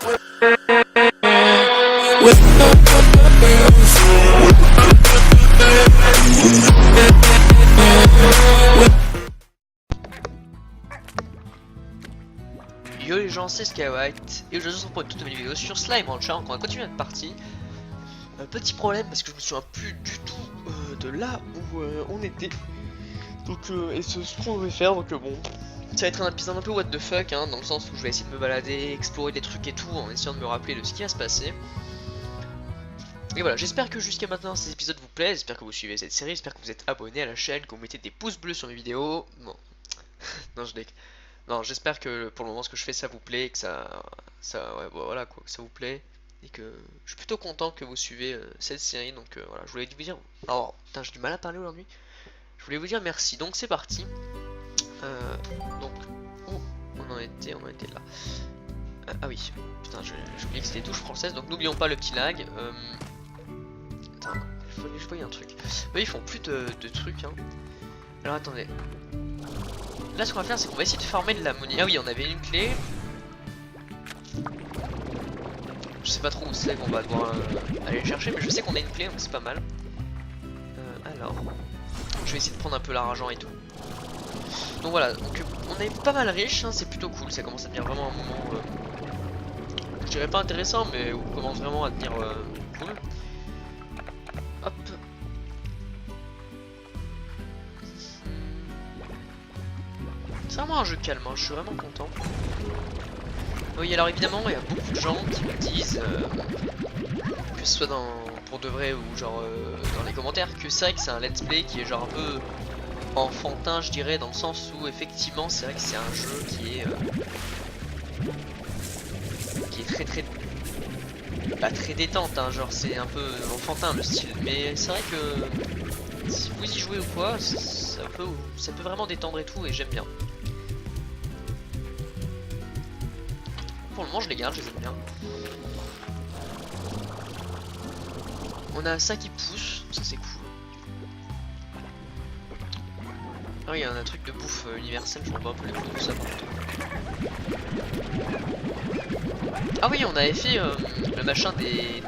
Yo les gens, c'est Skywhite et aujourd'hui on se retrouve pour une toute nouvelle vidéo sur Slime Rancher. Donc on va continuer notre partie. Petit problème parce que je me souviens plus du tout de là où on était. Donc et ce qu'on devait faire, donc bon, ça va être un épisode un peu what the fuck hein, dans le sens où je vais essayer de me balader, explorer des trucs et tout en essayant de me rappeler de ce qui va se passer. Et voilà, j'espère que jusqu'à maintenant ces épisodes vous plaisent, j'espère que vous suivez cette série, j'espère que vous êtes abonnés à la chaîne, que vous mettez des pouces bleus sur mes vidéos. Bon, non je déconne. Non, j'espère que pour le moment ce que je fais ça vous plaît, que ouais, bon, voilà quoi, que ça vous plaît et que je suis plutôt content que vous suivez cette série. Donc voilà, je voulais vous dire. Alors, putain, j'ai du mal à parler aujourd'hui. Je voulais vous dire merci. Donc c'est parti. Donc où on en était là. Ah oui, putain, j'ai oublié que c'était touche française. Donc n'oublions pas le petit lag. Attends, je voyais un truc. Eux ils font plus de trucs. Hein. Alors attendez. Là ce qu'on va faire c'est qu'on va essayer de farmer de la monnaie. Ah oui, on avait une clé. Je sais pas trop où c'est qu'on va devoir aller chercher, mais je sais qu'on a une clé, donc c'est pas mal. Alors, je vais essayer de prendre un peu l'argent et tout. Donc voilà, donc on est pas mal riche, hein, c'est plutôt cool, ça commence à devenir vraiment un moment, je dirais pas intéressant, mais on commence vraiment à devenir cool. Hop. C'est vraiment un jeu calme, hein, je suis vraiment content. Oui, alors évidemment, il y a beaucoup de gens qui me disent, que ce soit pour de vrai ou genre dans les commentaires, que c'est vrai que c'est un let's play qui est genre un peu enfantin, je dirais, dans le sens où effectivement c'est vrai que c'est un jeu qui est très pas très détente, hein, genre c'est un peu enfantin le style, mais c'est vrai que si vous y jouez ou quoi, ça peut vraiment détendre et tout, et j'aime bien. Pour le moment je les garde, je les aime bien. On a ça qui pousse, ça c'est cool. Ah oui, il y a un truc de bouffe universel, je vois un peu les photos de ça. Ah oui, on avait fait le machin des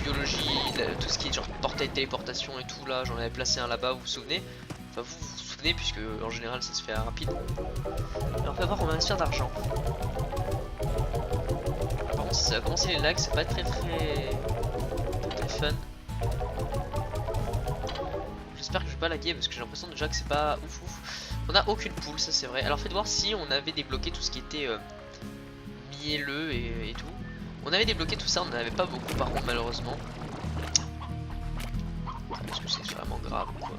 biologies, tout ce qui est genre portail de téléportation et tout là, j'en avais placé un là-bas, vous vous souvenez? Enfin vous vous souvenez puisque en général ça se fait rapide. Alors on va voir, on va se faire d'argent. Bon, ça va commencer les lags, c'est pas très fun. J'espère que je vais pas laguer parce que j'ai l'impression déjà que c'est pas ouf. On a aucune poule, ça c'est vrai. Alors faites voir si on avait débloqué tout ce qui était mielleux et tout. On avait débloqué tout ça, on n'en avait pas beaucoup par contre malheureusement. Est-ce que c'est vraiment grave ou quoi?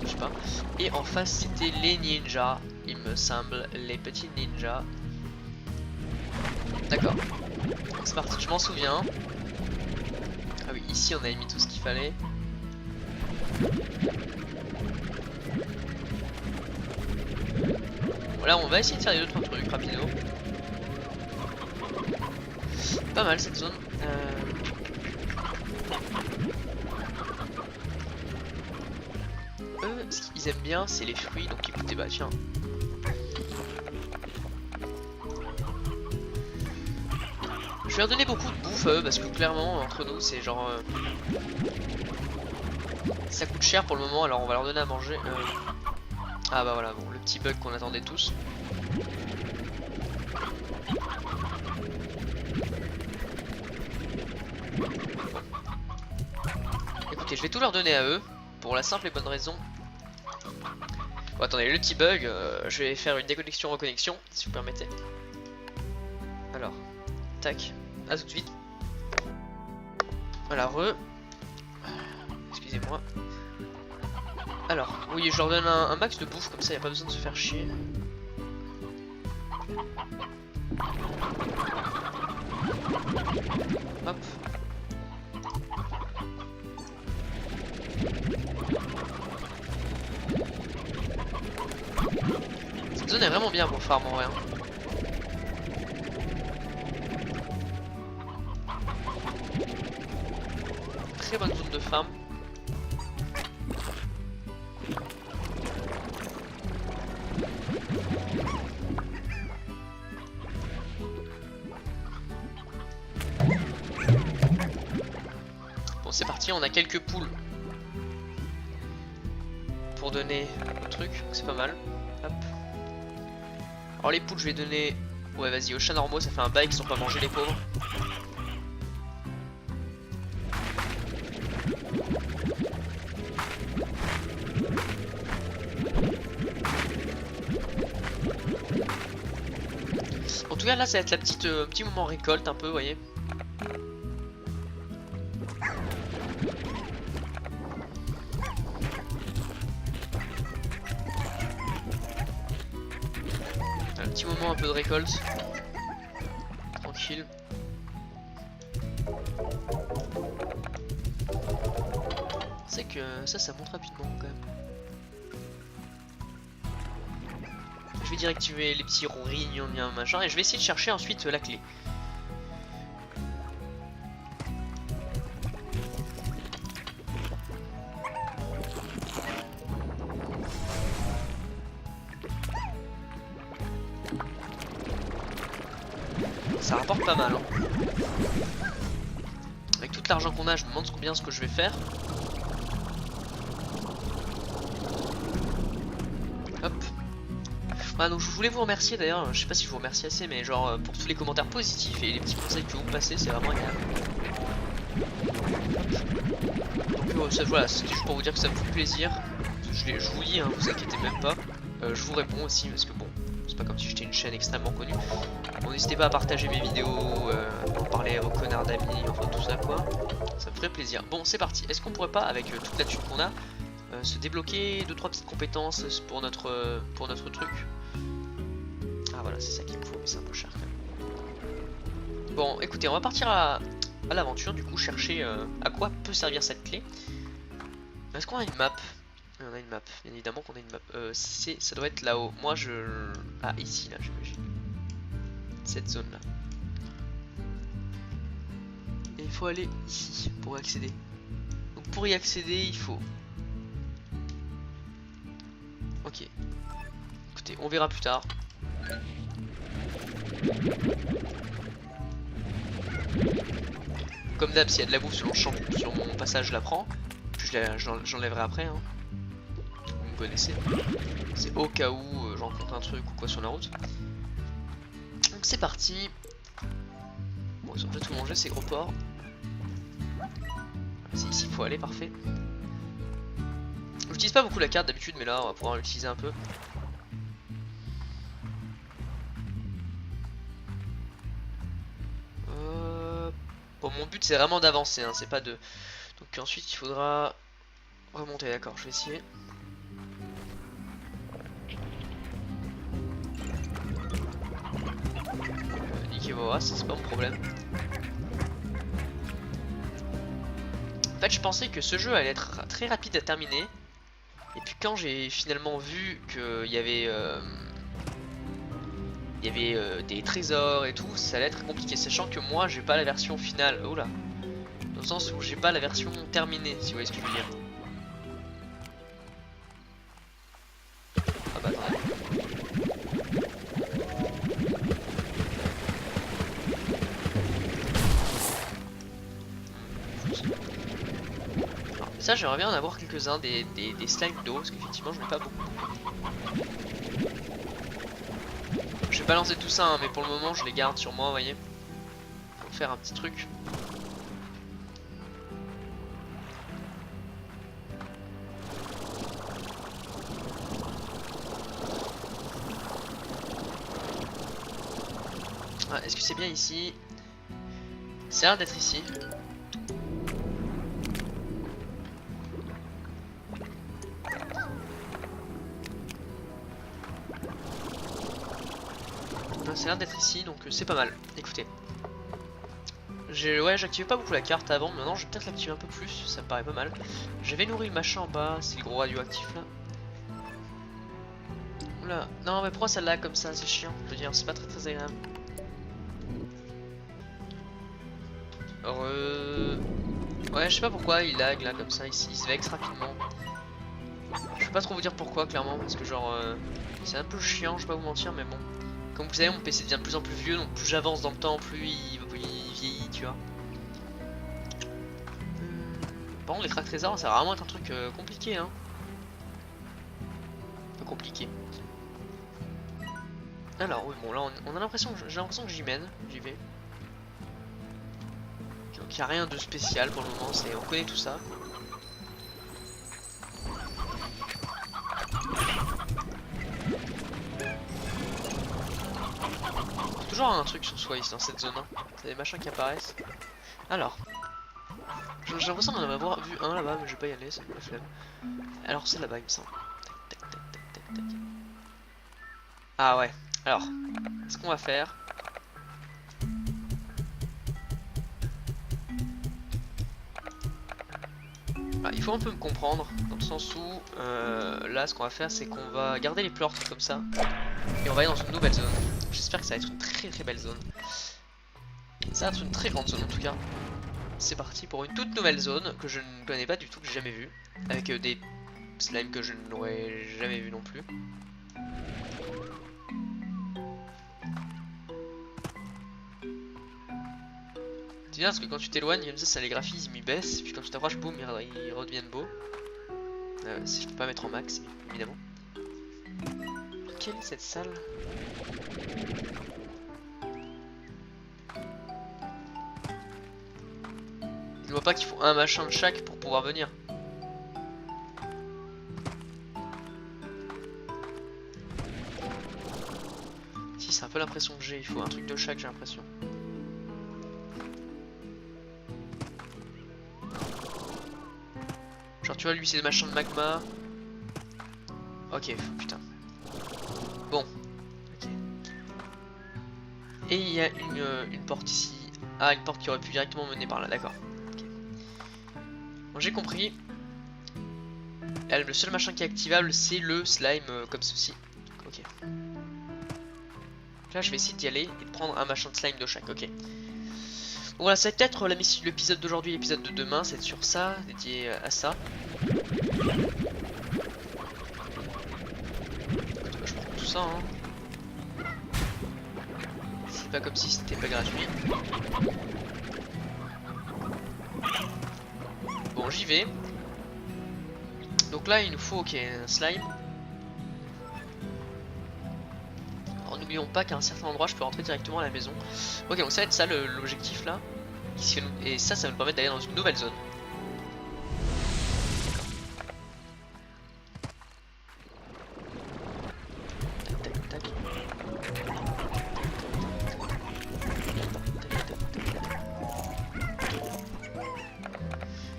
Je sais pas. Et en face c'était les ninjas, il me semble, les petits ninjas. D'accord. C'est parti, je m'en souviens. Ah oui, ici on avait mis tout ce qu'il fallait. Voilà, on va essayer de faire les 2-3 trucs rapido. Pas mal cette zone. Eux, ce qu'ils aiment bien, c'est les fruits. Donc écoutez, bah tiens. Je vais leur donner beaucoup de bouffe à eux parce que clairement, entre nous, c'est genre. Ça coûte cher pour le moment, alors on va leur donner à manger. Ah bah voilà, bon, le petit bug qu'on attendait tous. Écoutez, je vais tout leur donner à eux, pour la simple et bonne raison. Bon, attendez, le petit bug, je vais faire une déconnexion-reconnexion, si vous permettez. Alors, tac, à tout de suite. Voilà, excusez-moi. Alors, oui, je leur donne un max de bouffe, comme ça, il n'y a pas besoin de se faire chier. Hop. Cette zone est vraiment bien pour farm en vrai. Très bonne zone de farm. c'est parti, on a quelques poules pour donner au truc, c'est pas mal. Hop. Alors les poules je vais donner, ouais vas-y, aux chats normaux, ça fait un bail qu'ils sont pas mangés les pauvres. En tout cas là ça va être la petite petit moment récolte un peu, vous voyez. Un petit moment un peu de récolte. Tranquille. C'est que ça monte rapidement quand même. Je vais directiver les petits rourilles, bien machin, et je vais essayer de chercher ensuite la clé. Ça rapporte pas mal. Hein. Avec tout l'argent qu'on a, je me demande combien ce que je vais faire. Hop. Ah, donc je voulais vous remercier d'ailleurs, je sais pas si je vous remercie assez, mais genre pour tous les commentaires positifs et les petits conseils que vous me passez, c'est vraiment agréable. Donc voilà, c'était juste pour vous dire que ça me fait plaisir. Je vous lis, hein, vous inquiétez même pas. Je vous réponds aussi parce que bon, c'est pas comme si j'étais une chaîne extrêmement connue. Bon, n'hésitez pas à partager mes vidéos, en parler à vos connards d'amis, enfin tout ça quoi. Ça me ferait plaisir. Bon, c'est parti. Est-ce qu'on pourrait pas, avec toute la thune qu'on a, se débloquer 2-3 petites compétences pour notre truc? Ah voilà, c'est ça qu'il me faut, mais c'est un peu cher quand même. Bon, écoutez, on va partir à l'aventure, du coup, chercher à quoi peut servir cette clé. Est-ce qu'on a une map? On a une map, bien évidemment qu'on a une map. Ça doit être là-haut. Moi, Ah, ici, là, j'imagine. Cette zone-là. Et il faut aller ici pour y accéder. Donc, pour y accéder, il faut... Ok. Écoutez, on verra plus tard. Comme d'hab, s'il y a de la bouffe sur mon passage, je la prends. Puis j'enlèverai après. Hein. Vous me connaissez. C'est au cas où j'en rencontre un truc ou quoi sur la route. Donc c'est parti. Bon, ils ont déjà tout mangé, ces gros porcs. C'est ici qu'il faut aller, parfait. J'utilise pas beaucoup la carte d'habitude, mais là on va pouvoir l'utiliser un peu. Bon, mon but c'est vraiment d'avancer, hein, c'est pas de... Donc ensuite il faudra remonter, d'accord, je vais essayer. Niquer vos races, c'est pas mon problème. En fait je pensais que ce jeu allait être très rapide à terminer. Et puis quand j'ai finalement vu qu'il y avait... des trésors et tout, ça allait être compliqué, sachant que moi j'ai pas la version finale, oh là, dans le sens où j'ai pas la version terminée, si vous voyez ce que je veux dire. Ah bah attendez. Alors, ça j'aimerais bien en avoir quelques-uns des slimes d'eau, parce qu'effectivement j'en ai pas beaucoup. Je vais balancer tout ça, hein, mais pour le moment je les garde sur moi, vous voyez. Pour faire un petit truc. Ah, est-ce que c'est bien ici? C'est l'air d'être ici. Ça a l'air d'être ici, donc c'est pas mal. Écoutez, ouais, j'activais pas beaucoup la carte avant, mais maintenant je vais peut-être l'activer un peu plus, ça me paraît pas mal. J'avais nourri le machin en bas, c'est le gros radioactif là. Oula, non mais pourquoi ça lag comme ça, c'est chiant, je veux dire, c'est pas très agréable. Alors ouais, je sais pas pourquoi il lag là comme ça, ici, il se vexe rapidement. Je peux pas trop vous dire pourquoi clairement, parce que genre c'est un peu chiant, je vais pas vous mentir, mais bon. Comme vous savez, mon PC devient de plus en plus vieux, donc plus j'avance dans le temps, plus il vieillit, tu vois. Par contre les crack trésors ça va vraiment être un truc compliqué hein. Un peu compliqué. Alors oui bon là on a l'impression, j'ai l'impression que j'y mène, j'y vais. Donc il n'y a rien de spécial pour le moment, on connaît tout ça. Toujours un truc sur soi ici dans cette zone, hein. C'est des machins qui apparaissent. Alors, j'ai l'impression d'en avoir vu un là-bas, mais je vais pas y aller, c'est la flemme. Alors c'est là-bas il me semble. Tac, tac, tac, tac, tac, tac. Ah ouais, alors, ce qu'on va faire. Ah, il faut un peu me comprendre, dans le sens où là ce qu'on va faire c'est qu'on va garder les pleurs comme ça. Et on va aller dans une nouvelle zone. J'espère que ça va être une très très belle zone. Ça va être une très grande zone en tout cas. C'est parti pour une toute nouvelle zone que je ne connais pas du tout, que j'ai jamais vue. Avec des slimes que je n'aurais jamais vu non plus. C'est bien parce que quand tu t'éloignes, comme ça les graphismes ils baissent. Puis quand tu t'approches, boum, ils redeviennent beaux. Si je peux pas mettre en max, évidemment. Quelle est cette salle? Je vois pas qu'il faut un machin de chaque pour pouvoir venir. Si, c'est un peu l'impression que j'ai, il faut un truc de chaque, j'ai l'impression. Genre tu vois lui c'est des machins de magma. Ok, putain. Bon. Ok. Et il y a une porte ici. Ah, une porte qui aurait pu directement mener par là, d'accord. Okay. Bon, j'ai compris. Le seul machin qui est activable c'est le slime comme ceci. Ok. Là je vais essayer d'y aller et de prendre un machin de slime de chaque, ok. Bon, voilà, ça va peut-être l'épisode d'aujourd'hui, l'épisode de demain, c'est sur ça, dédié à ça. Je prends tout ça, hein. C'est pas comme si c'était pas gratuit. Bon, j'y vais. Donc là, il nous faut, ok, un slime. Alors n'oublions pas qu'à un certain endroit, je peux rentrer directement à la maison. Ok, donc ça va être ça l'objectif là. Et ça va nous permettre d'aller dans une nouvelle zone. Tac, tac, tac.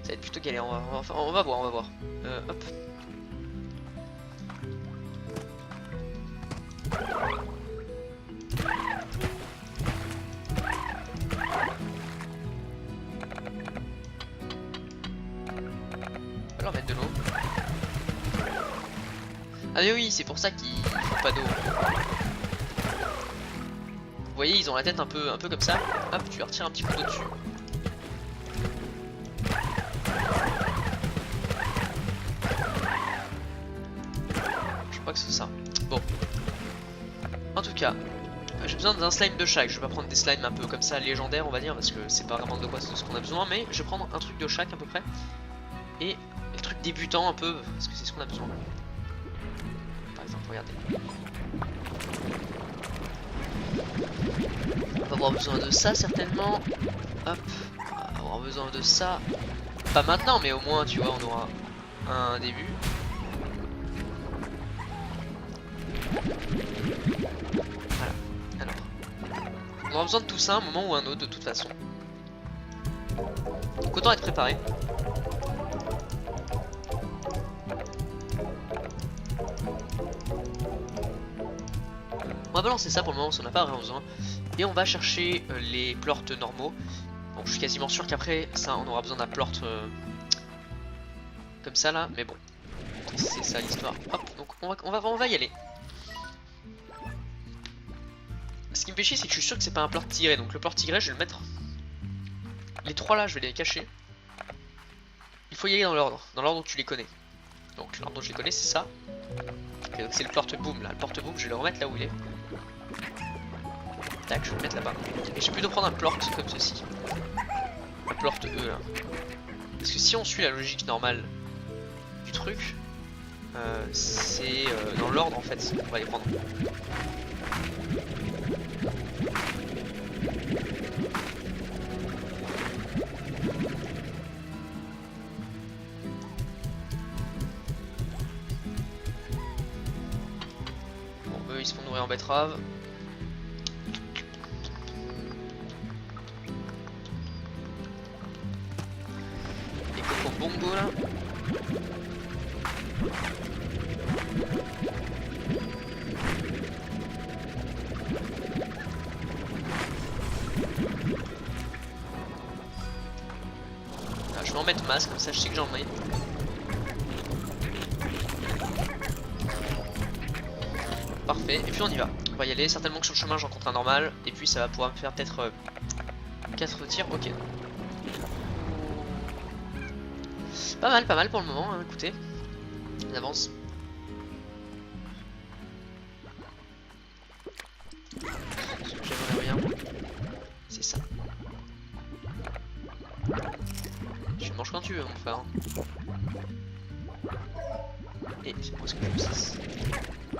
Ça va être plutôt galère, on va voir, hop. Alors mettre de l'eau. Ah mais oui, c'est pour ça qu'ils font pas d'eau. Vous voyez, ils ont la tête un peu comme ça. Hop, tu leur retires un petit peu d'eau dessus. Je crois que c'est ça. Bon. En tout cas, j'ai besoin d'un slime de chaque. Je vais pas prendre des slimes un peu comme ça légendaires, on va dire, parce que c'est pas vraiment de quoi ce qu'on a besoin, mais je vais prendre un truc de chaque à peu près. Et le truc débutant un peu, parce que c'est ce qu'on a besoin. Par exemple, regardez. On va avoir besoin de ça certainement. Hop, on va avoir besoin de ça. Pas maintenant, mais au moins, tu vois, on aura un début. Voilà, alors. On aura besoin de tout ça à un moment ou un autre, de toute façon. Donc autant être préparé. On va balancer ça pour le moment parce qu'on n'a pas vraiment besoin. Et on va chercher les plorts normaux. Bon, je suis quasiment sûr qu'après ça on aura besoin d'un plort comme ça là, mais bon. C'est ça l'histoire. Hop, donc on va y aller. Ce qui me fait chier c'est que je suis sûr que c'est pas un plort tigré. Donc le plort tigré je vais le mettre. Les trois là je vais les cacher. Il faut y aller dans l'ordre où tu les connais. Donc l'ordre dont je les connais c'est ça. Okay, donc c'est le porte-boom là. Le porte-boom je vais le remettre là où il est. Tac, je vais le mettre là-bas. Et je vais plutôt prendre un plort comme ceci. Un plort E là. Parce que si on suit la logique normale du truc, c'est dans l'ordre en fait. On va les prendre. Bon, eux ils se font nourrir en betterave. Les cocos bongo là. Je vais en mettre masse, comme ça je sais que j'en ai. Parfait, et puis on y va. On va y aller, certainement que sur le chemin j'en rencontre un normal. Et puis ça va pouvoir me faire peut-être 4 tirs, ok. Pas mal pour le moment, hein, écoutez. On avance. J'aimerais rien. C'est ça. Tu manges quand tu veux, mon frère. Et c'est presque comme ça.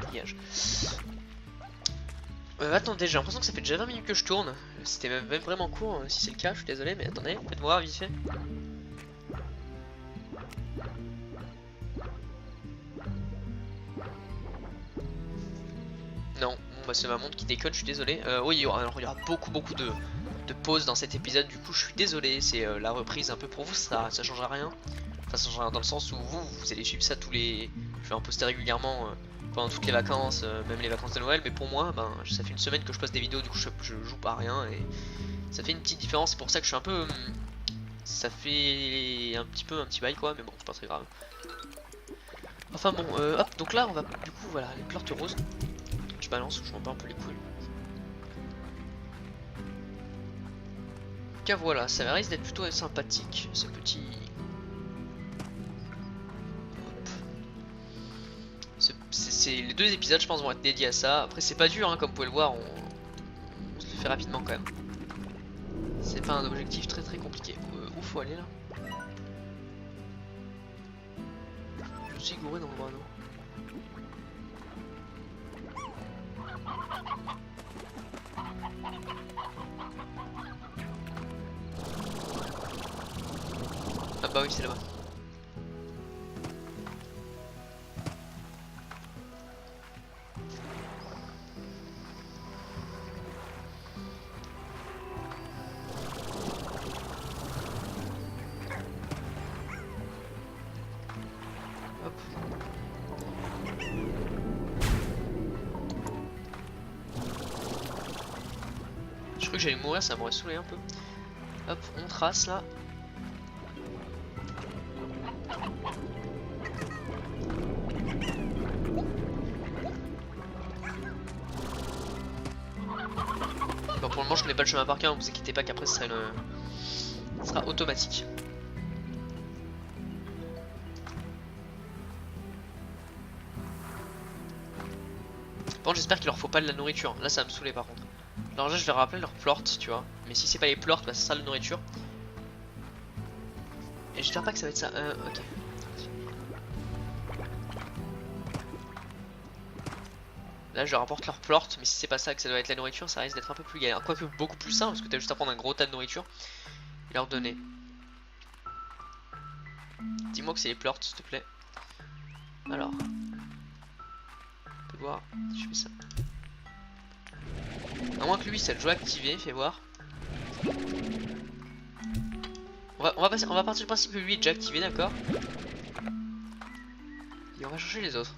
Dégage. Attendez, j'ai l'impression que ça fait déjà 20 minutes que je tourne. C'était même vraiment court, si c'est le cas, je suis désolé, mais attendez, faites voir vite fait. Non, bon bah c'est ma montre qui déconne, je suis désolé. Oui, il y aura beaucoup de pauses dans cet épisode, du coup je suis désolé, c'est la reprise un peu pour vous, ça changera rien. Enfin ça changera rien dans le sens où vous allez suivre ça tous les... Je vais en poster régulièrement pendant toutes les vacances, même les vacances de Noël, mais pour moi, ben, ça fait une semaine que je poste des vidéos, du coup je joue pas à rien et ça fait une petite différence, c'est pour ça que je suis un peu... ça fait un petit bail quoi, mais bon c'est pas très grave. Enfin bon, hop, donc là on va du coup, voilà, les plantes roses. Je balance, je m'en bats un peu les couilles. Car voilà, ça risque d'être plutôt sympathique, ce petit... Les 2 épisodes, je pense, vont être dédiés à ça. Après, c'est pas dur, hein, comme vous pouvez le voir, on se le fait rapidement quand même. C'est pas un objectif très compliqué. Où faut aller là? Je suis gouré dans le bras, non? Ah bah oui, c'est là-bas. Hop. Je crois que j'allais mourir, ça m'aurait saoulé un peu. Hop, on trace là. Bon, pour le moment je connais pas le chemin par cœur, ne vous inquiétez pas qu'après ce sera automatique. Bon, j'espère qu'il leur faut pas de la nourriture, là ça va me saouler par contre. Alors là je vais rappeler leur plort, tu vois. Mais si c'est pas les plorts, bah ça sera la nourriture. Et j'espère pas que ça va être ça. Ok. Là je leur apporte leur plort, mais si c'est pas ça que ça doit être la nourriture, ça risque d'être un peu plus galère. Quoique beaucoup plus simple, parce que t'as juste à prendre un gros tas de nourriture et leur donner. Dis-moi que c'est les plorts, s'il te plaît. Alors. On peut voir si je fais ça. À moins que lui ça le joue activé, fais voir. On va partir du principe que lui est déjà activé, d'accord. Et on va chercher les autres.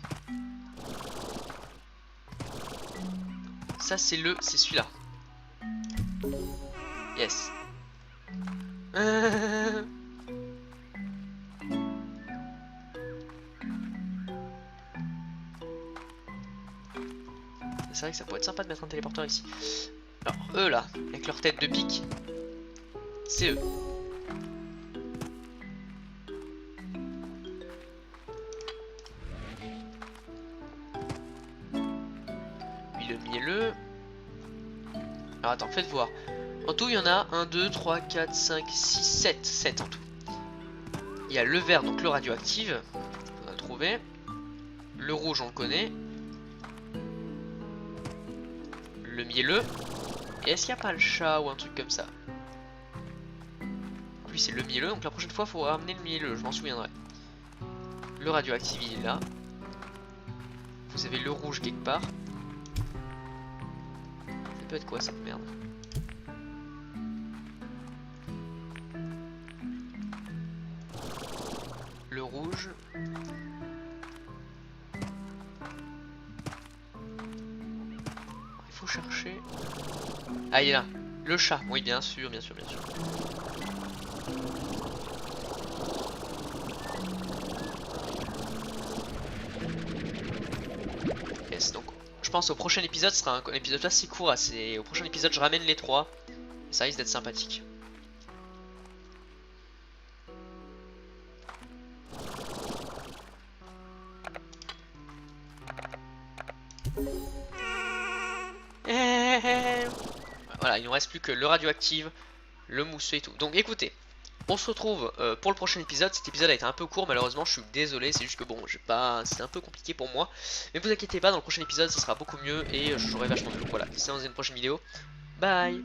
Ça c'est celui-là. Yes. C'est vrai que ça pourrait être sympa de mettre un téléporteur ici. Alors eux là, avec leur tête de pique, c'est eux. Lui le mielleux. Alors attends, faites voir. En tout il y en a 1, 2, 3, 4, 5, 6, 7. 7 en tout. Il y a le vert, donc le radioactif, on a trouvé. Le rouge, on le connaît. Le mielleux. Et est-ce qu'il n'y a pas le chat ou un truc comme ça? Lui, c'est le mielleux, donc la prochaine fois, il faut ramener le mielleux, je m'en souviendrai. Le radioactif, il est là. Vous avez le rouge quelque part. Ça peut être quoi cette merde? Le rouge. Il faut chercher. Ah, il est là. Le chat. Oui, bien sûr, bien sûr, bien sûr. Yes, donc je pense au prochain épisode, ce sera un épisode assez court. Au prochain épisode, je ramène les trois. Et ça risque d'être sympathique. Voilà, il nous reste plus que le radioactif, le mousseux et tout. Donc écoutez, on se retrouve pour le prochain épisode. Cet épisode a été un peu court, malheureusement, je suis désolé. C'est juste que bon, c'est un peu compliqué pour moi. Mais vous inquiétez pas, dans le prochain épisode, ça sera beaucoup mieux et je jouerai vachement mieux. Voilà, c'est dans une prochaine vidéo. Bye.